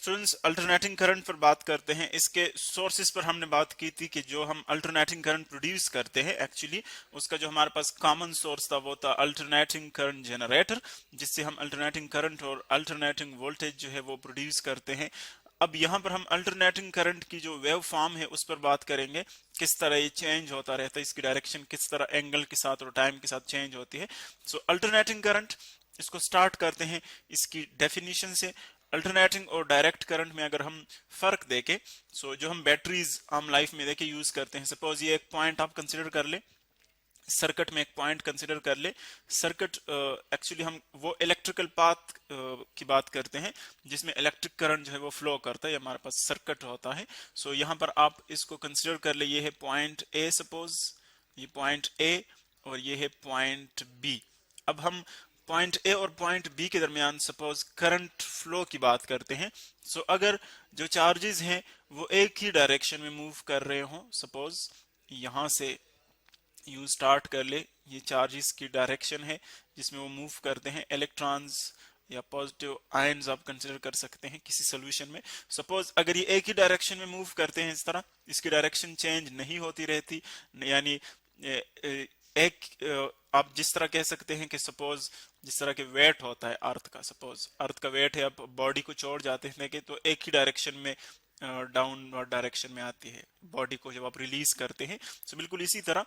Students alternating current पर बात करते हैं। इसके सोर्सेज पर हमने बात की थी कि जो हम अल्टरनेटिंग करंट प्रोड्यूस करते हैं एक्चुअली उसका जो हमारे पास कॉमन सोर्स था वो था अल्टरनेटिंग करंट जनरेटर, जिससे हम अल्टरनेटिंग करंट और अल्टरनेटिंग वोल्टेज जो है वो प्रोड्यूस करते हैं। अब यहाँ पर हम अल्टरनेटिंग करंट की जो वेव फॉर्म है उस पर बात करेंगे, किस तरह ये चेंज होता रहता है, इसकी डायरेक्शन किस तरह एंगल के साथ और टाइम के साथ चेंज होती है। सो अल्टरनेटिंग करंट, इसको स्टार्ट करते हैं इसकी डेफिनेशन से। अल्टरनेटिंग और डायरेक्ट करंट में अगर हम फर्क देखें, सो जो हम बैटरीज आम लाइफ में देखे यूज करते हैं, सपोज ये एक पॉइंट आप कंसिडर कर ले, सर्किट में एक पॉइंट कंसिडर कर ले। सर्किट एक्चुअली हम वो इलेक्ट्रिकल पाथ की बात करते हैं जिसमें इलेक्ट्रिक करंट जो है वो फ्लो करता है, हमारे पास सर्किट होता है। सो यहाँ पर आप इसको कंसिडर कर ले, ये है पॉइंट ए, सपोज ये पॉइंट ए और ये है पॉइंट बी। अब हम पॉइंट ए और पॉइंट बी के दरमियान सपोज करंट फ्लो की बात करते हैं। सो अगर जो चार्जेस हैं वो एक ही डायरेक्शन में मूव कर रहे हो, सपोज यहां से यू स्टार्ट कर ले, ये चार्जेस की डायरेक्शन है जिसमें वो मूव करते हैं, इलेक्ट्रॉन्स या पॉजिटिव आयन्स आप कंसिडर कर सकते हैं किसी सोल्यूशन में। सपोज अगर ये एक ही डायरेक्शन में मूव करते हैं इस तरह, इसकी डायरेक्शन चेंज नहीं होती रहती, यानी एक आप जिस तरह कह सकते हैं कि सपोज जिस तरह के वेट होता है अर्थ का, सपोज अर्थ का वेट है, आप बॉडी को छोड़ जाते हैं लेकिन तो एक ही डायरेक्शन में डाउनवर्ड डायरेक्शन में आती है बॉडी को जब आप रिलीज करते हैं। सो बिल्कुल इसी तरह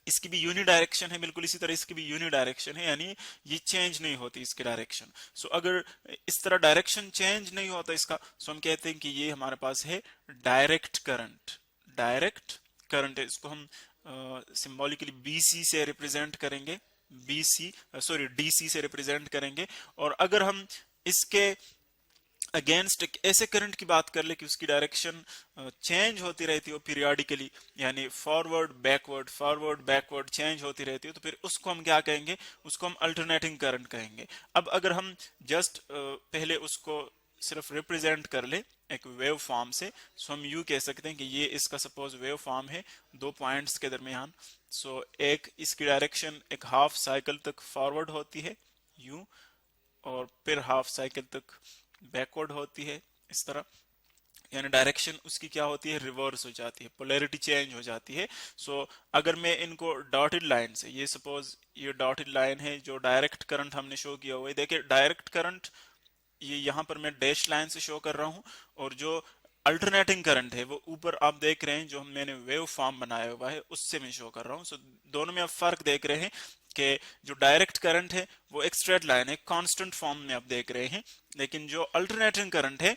इसकी भी यूनि डायरेक्शन है, बिल्कुल इसी तरह इसकी भी यूनि डायरेक्शन है, यानी ये चेंज नहीं होती इसकी डायरेक्शन। सो अगर इस तरह डायरेक्शन चेंज नहीं होता इसका, सो हम कहते हैं कि ये हमारे पास है डायरेक्ट करंट। डायरेक्ट करंट है, इसको हम सिंबॉलिकली बीसी से रिप्रेजेंट करेंगे, डीसी से रिप्रेजेंट करेंगे। और अगर हम इसके अगेंस्ट एक ऐसे करंट की बात कर ले कि उसकी डायरेक्शन चेंज होती रहती हो पीरियोडिकली, यानी फॉरवर्ड बैकवर्ड चेंज होती रहती हो, तो फिर उसको हम क्या कहेंगे, उसको हम अल्टरनेटिंग करंट कहेंगे। अब अगर हम जस्ट पहले उसको सिर्फ रिप्रेजेंट कर ले एक वेव फॉर्म से, सो हम यू कह सकते हैं कि ये इसका सपोज वेव फॉर्म है दो पॉइंट्स के दरमियान। सो एक इसकी डायरेक्शन एक हाफ साइकिल तक फॉरवर्ड होती है यू, और फिर हाफ साइकिल तक बैकवर्ड होती है इस तरह, यानी डायरेक्शन उसकी क्या होती है, रिवर्स हो जाती है, पोलैरिटी चेंज हो जाती है। सो अगर मैं इनको डॉटेड लाइन से, ये सपोज ये डॉटेड लाइन है जो डायरेक्ट करंट हमने शो किया हुआ है, देखिए डायरेक्ट करंट ये यहाँ पर मैं डैश लाइन से शो कर रहा हूँ, और जो अल्टरनेटिंग करंट है वो ऊपर आप देख रहे हैं जो मैंने वेव फॉर्म बनाया हुआ है उससे मैं शो कर रहा हूँ। सो दोनों में आप फर्क देख रहे हैं कि जो डायरेक्ट करंट है वो एक स्ट्रेट लाइन है, कांस्टेंट फॉर्म में आप देख रहे हैं, लेकिन जो अल्टरनेटिंग करंट है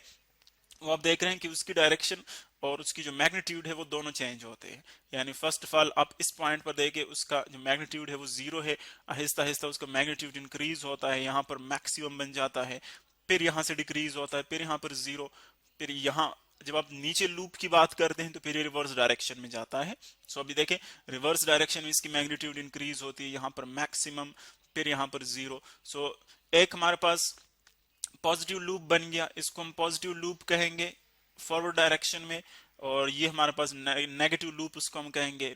वो आप देख रहे हैं कि उसकी डायरेक्शन और उसकी जो मैग्नीट्यूड है वो दोनों चेंज होते हैं। यानी फर्स्ट ऑफ ऑल आप इस पॉइंट पर देखिए उसका जो मैग्नीट्यूड है वो जीरो है, आहिस्ता आहिस्ता उसका मैग्नीट्यूड इंक्रीज होता है, यहाँ पर मैक्सिमम बन जाता है, फिर यहाँ से डिक्रीज होता है, फिर यहाँ पर जीरो, फिर यहाँ जब आप नीचे लूप की बात करते हैं तो फिर ये रिवर्स डायरेक्शन में जाता है। सो अभी देखें रिवर्स डायरेक्शन में इसकी मैग्नीट्यूड इंक्रीज होती है, यहाँ पर मैक्सिमम, फिर यहाँ पर जीरो। सो एक हमारे पास पॉजिटिव लूप बन गया, इसको हम पॉजिटिव लूप कहेंगे फॉरवर्ड डायरेक्शन में, और ये हमारे पास नेगेटिव लूप उसको हम कहेंगे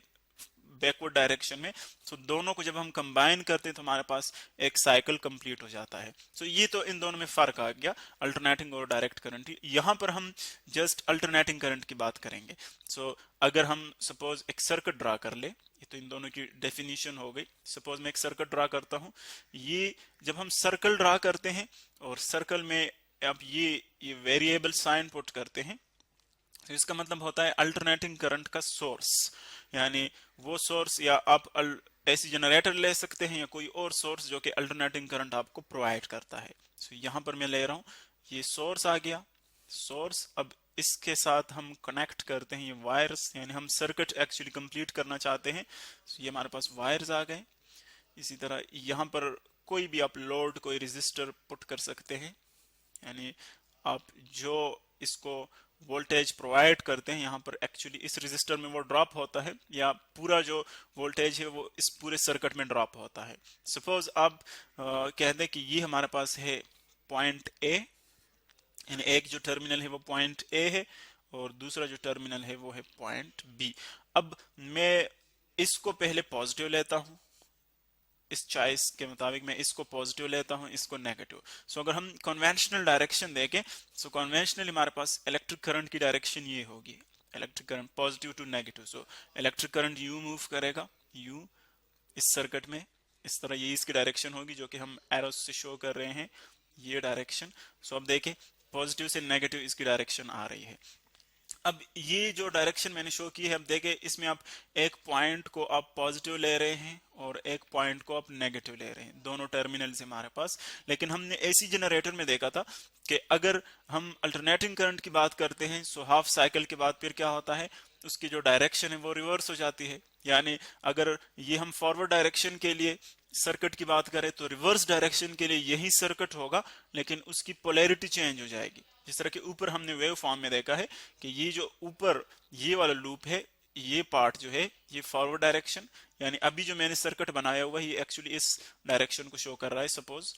बैकवर्ड डायरेक्शन में। सो दोनों को जब हम कंबाइन करते हैं तो हमारे पास एक साइकिल कंप्लीट हो जाता है। सो ये तो इन दोनों में फर्क आ गया अल्टरनेटिंग और डायरेक्ट करंट। यहाँ पर हम जस्ट अल्टरनेटिंग करंट की बात करेंगे। सो अगर हम सपोज एक सर्किट ड्रा कर ले, ये तो इन दोनों की डेफिनेशन हो गई। सपोज मैं एक सर्किट ड्रा करता हूँ, ये जब हम सर्कल ड्रा करते हैं और सर्कल में अब ये वेरिएबल साइन पुट करते हैं, तो इसका मतलब होता है अल्टरनेटिंग करंट का सोर्स, यानी वो सोर्स, या आप ऐसी जनरेटर ले सकते हैं या कोई और सोर्स जो कि अल्टरनेटिंग करंट आपको प्रोवाइड करता है। तो यहाँ पर मैं ले रहा हूँ, ये सोर्स आ गया, सोर्स। अब इसके साथ हम कनेक्ट करते हैं ये वायर्स, यानी हम सर्किट एक्चुअली कंप्लीट करना चाहते हैं। तो ये हमारे पास वायर्स आ गए। इसी तरह यहाँ पर कोई भी आप लोड, कोई रेजिस्टर पुट कर सकते हैं, यानी आप जो इसको वोल्टेज प्रोवाइड करते हैं यहाँ पर एक्चुअली इस रेजिस्टर में वो ड्रॉप होता है, या पूरा जो वोल्टेज है वो इस पूरे सर्किट में ड्रॉप होता है। सपोज आप कह दें कि ये हमारे पास है पॉइंट ए, यानी एक जो टर्मिनल है वो पॉइंट ए है और दूसरा जो टर्मिनल है वो है पॉइंट बी। अब मैं इसको पहले पॉजिटिव लेता हूँ, इस चॉइस के मुताबिक मैं इसको पॉजिटिव लेता हूं, इसको नेगेटिव। सो अगर हम कन्वेंशनल डायरेक्शन देखें, सो कन्वेंशनली हमारे पास इलेक्ट्रिक करंट की डायरेक्शन ये होगी, electric current positive to negative. So electric current you move करेगा, यू इस सर्किट में इस तरह, ये इसकी डायरेक्शन होगी जो कि हम एरो से शो कर रहे हैं, ये डायरेक्शन। सो अब देखें पॉजिटिव से नेगेटिव इसकी डायरेक्शन आ रही है। अब ये जो डायरेक्शन मैंने शो की है, अब देखें इसमें आप एक पॉइंट को आप पॉजिटिव ले रहे हैं और एक पॉइंट को आप नेगेटिव ले रहे हैं, दोनों टर्मिनल्स हमारे पास। लेकिन हमने एसी जनरेटर में देखा था कि अगर हम अल्टरनेटिंग करंट की बात करते हैं, सो हाफ साइकिल के बाद फिर क्या होता है, उसकी जो डायरेक्शन है वो रिवर्स हो जाती है। यानी अगर ये हम फॉरवर्ड डायरेक्शन के लिए सर्किट की बात करें तो रिवर्स डायरेक्शन के लिए यही सर्किट होगा, लेकिन उसकी पोलैरिटी चेंज हो जाएगी। जिस तरह के ऊपर हमने वेव फॉर्म में देखा है कि ये जो ऊपर ये वाला लूप है, ये पार्ट जो है ये फॉरवर्ड डायरेक्शन, यानी अभी जो मैंने सर्किट बनाया हुआ है ये एक्चुअली इस डायरेक्शन को शो कर रहा है, सपोज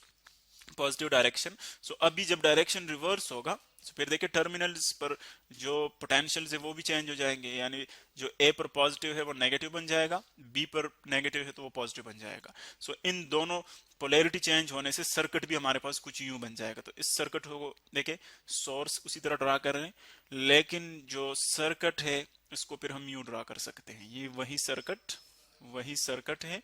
पॉजिटिव डायरेक्शन। सो अभी जब डायरेक्शन रिवर्स होगा, तो फिर देखिए टर्मिनल्स पर जो पोटेंशियल्स है वो भी चेंज हो जाएंगे, यानी जो ए पर पॉजिटिव है वो नेगेटिव बन जाएगा, बी पर नेगेटिव है तो वो पॉजिटिव बन जाएगा। सो इन दोनों पोलैरिटी चेंज होने से सर्किट भी हमारे पास कुछ यूं बन जाएगा। तो इस सर्किट को देखे सोर्स उसी तरह ड्रा कर रहे हैं, लेकिन जो सर्किट है इसको फिर हम यूं ड्रा कर सकते हैं, ये वही सर्किट है,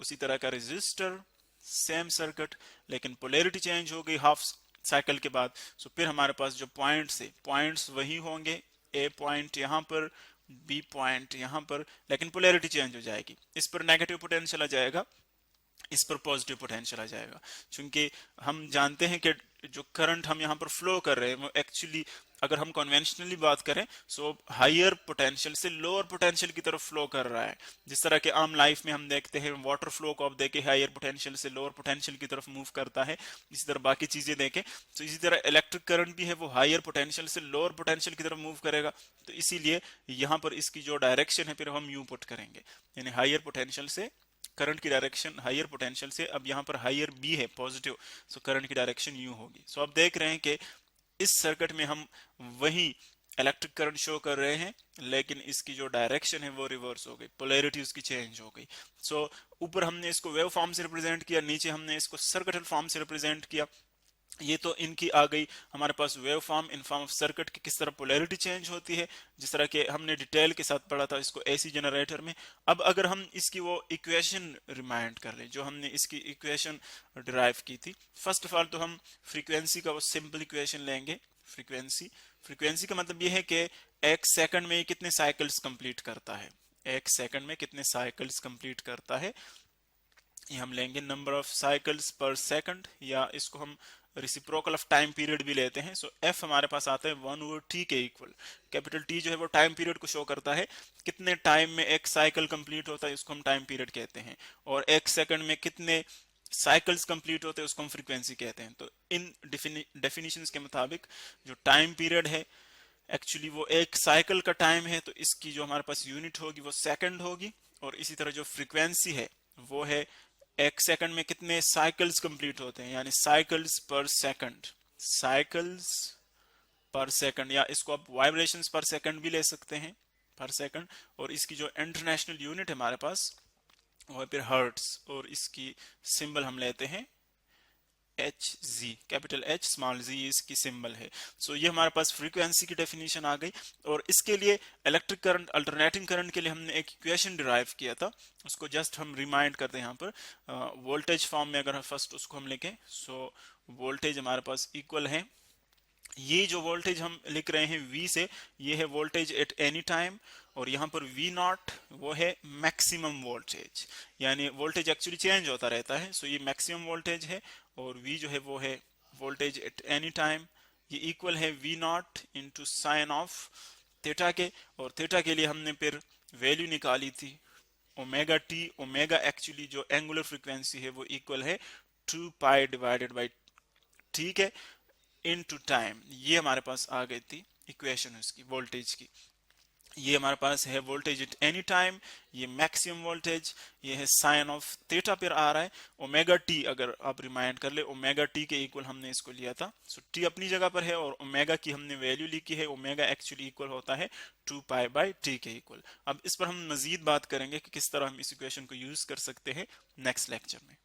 उसी तरह का रेजिस्टर, सेम सर्किट, लेकिन पोलैरिटी चेंज हो गई हाफ साइकिल के बाद। सो फिर हमारे पास जो पॉइंट्स है, पॉइंट्स वही होंगे, ए पॉइंट यहाँ पर, बी पॉइंट यहाँ पर, लेकिन पोलैरिटी चेंज हो जाएगी। इस पर नेगेटिव पोटेंशियल आ जाएगा, इस पर पॉजिटिव पोटेंशियल आ जाएगा। क्योंकि हम जानते हैं कि जो करंट हम यहाँ पर फ्लो कर रहे हैं वो एक्चुअली, अगर हम कन्वेंशनली बात करें, सो हायर पोटेंशियल से लोअर पोटेंशियल की तरफ फ्लो कर रहा है। जिस तरह के आम लाइफ में हम देखते हैं वाटर फ्लो को आप देखें, हायर पोटेंशियल से लोअर पोटेंशियल की तरफ मूव करता है, इसी तरह बाकी चीजें देखें तो इसी तरह इलेक्ट्रिक करंट भी है, वो हायर पोटेंशियल से लोअर पोटेंशियल की तरफ मूव करेगा। तो इसीलिए यहाँ पर इसकी जो डायरेक्शन है फिर हम यू पुट करेंगे, यानी हायर पोटेंशियल से करंट की डायरेक्शन हायर पोटेंशियल से, अब यहाँ पर हायर बी है पॉजिटिव, सो करंट की डायरेक्शन यू होगी। सो आप देख रहे हैं कि इस सर्किट में हम वही इलेक्ट्रिक करंट शो कर रहे हैं, लेकिन इसकी जो डायरेक्शन है वो रिवर्स हो गई, पोलैरिटी उसकी चेंज हो गई। सो ऊपर हमने इसको वेव फॉर्म से रिप्रेजेंट किया, नीचे हमने इसको सर्किटल फॉर्म से रिप्रेजेंट किया। ये तो इनकी आ गई हमारे पास wave form in form of circuit की किस तरह पोलैरिटी चेंज होती है, जिस तरह के हमने डिटेल के साथ पढ़ा था इसको एसी जनरेटर में। अब अगर हम इसकी वो इक्वेशन रिमाइंड कर लें जो हमने इसकी इक्वेशन डिराइव की थी, फर्स्ट ऑफ ऑल तो हम फ्रीक्वेंसी का वो सिंपल इक्वेशन लेंगे। फ्रीक्वेंसी का मतलब ये है कि एक सेकंड में कितने साइकिल्स कंप्लीट करता है, एक सेकंड में कितने साइकिल्स कंप्लीट करता है, ये हम लेंगे नंबर ऑफ साइकिल्स पर सेकंड, या इसको हम रिसिप्रोकल ऑफ टाइम पीरियड भी लेते हैं। सो एफ हमारे पास आता है 1/t के इक्वल। कैपिटल टी जो है वो टाइम पीरियड को शो करता है, कितने टाइम में एक साइकिल कंप्लीट होता है, इसको हम टाइम पीरियड कहते हैं। और एक सेकंड में कितने साइकिल्स कंप्लीट होते हैं उसको हम फ्रीक्वेंसी कहते हैं। तो इन डेफिनेशंस के मुताबिक जो टाइम पीरियड है एक्चुअली वो एक साइकिल का टाइम है, तो इसकी जो हमारे पास यूनिट होगी वो सेकंड होगी। और इसी तरह जो फ्रीक्वेंसी है वो है एक सेकंड में कितने साइकिल्स कंप्लीट होते हैं, यानी साइकिल्स पर सेकंड, साइकिल्स पर सेकंड, या इसको आप वाइब्रेशंस पर सेकंड भी ले सकते हैं, पर सेकंड। और इसकी जो इंटरनेशनल यूनिट है हमारे पास वो है फिर हर्ट्स, और इसकी सिंबल हम लेते हैं H G, capital H small G इसकी सिंबल है। सो ये हमारे पास फ्रीक्वेंसी की डेफिनेशन आ गई। और इसके लिए इलेक्ट्रिक करंट अल्टरनेटिंग करंट के लिए हमने एक इक्वेशन डिराइव किया था, उसको जस्ट हम रिमाइंड करते हैं यहाँ पर वोल्टेज फॉर्म में। अगर फर्स्ट उसको हम लिखें, सो वोल्टेज हमारे पास इक्वल है, ये जो वोल्टेज हम लिख रहे हैं V से, ये है वोल्टेज एट एनी टाइम, और यहाँ पर V नॉट वो है मैक्सिमम वोल्टेज, यानी वोल्टेज एक्चुअली चेंज होता रहता है। सो ये मैक्सिमम वोल्टेज है, और V जो है वो है वोल्टेज एट एनी टाइम, ये इक्वल है V not into sine of theta के। और थीटा के लिए हमने फिर वैल्यू निकाली थी ओमेगा टी, ओमेगा एक्चुअली जो एंगुलर फ्रीक्वेंसी है वो इक्वल है 2 पाई डिवाइडेड बाई, ठीक है, इनटू टाइम। ये हमारे पास आ गई थी इक्वेशन उसकी वोल्टेज की। ये हमारे पास है वोल्टेज एट एनी टाइम, ये मैक्सिमम वोल्टेज, ये है साइन ऑफ थीटा पर आ रहा है। ओमेगा टी अगर आप रिमाइंड कर ले, ओमेगा टी के इक्वल हमने इसको लिया था। सो टी अपनी जगह पर है और ओमेगा की हमने वैल्यू लिखी है, ओमेगा एक्चुअली इक्वल होता है 2 पाई/टी के इक्वल। अब इस पर हम मजीद बात करेंगे कि किस तरह हम इस इक्वेशन को यूज कर सकते हैं नेक्स्ट लेक्चर में।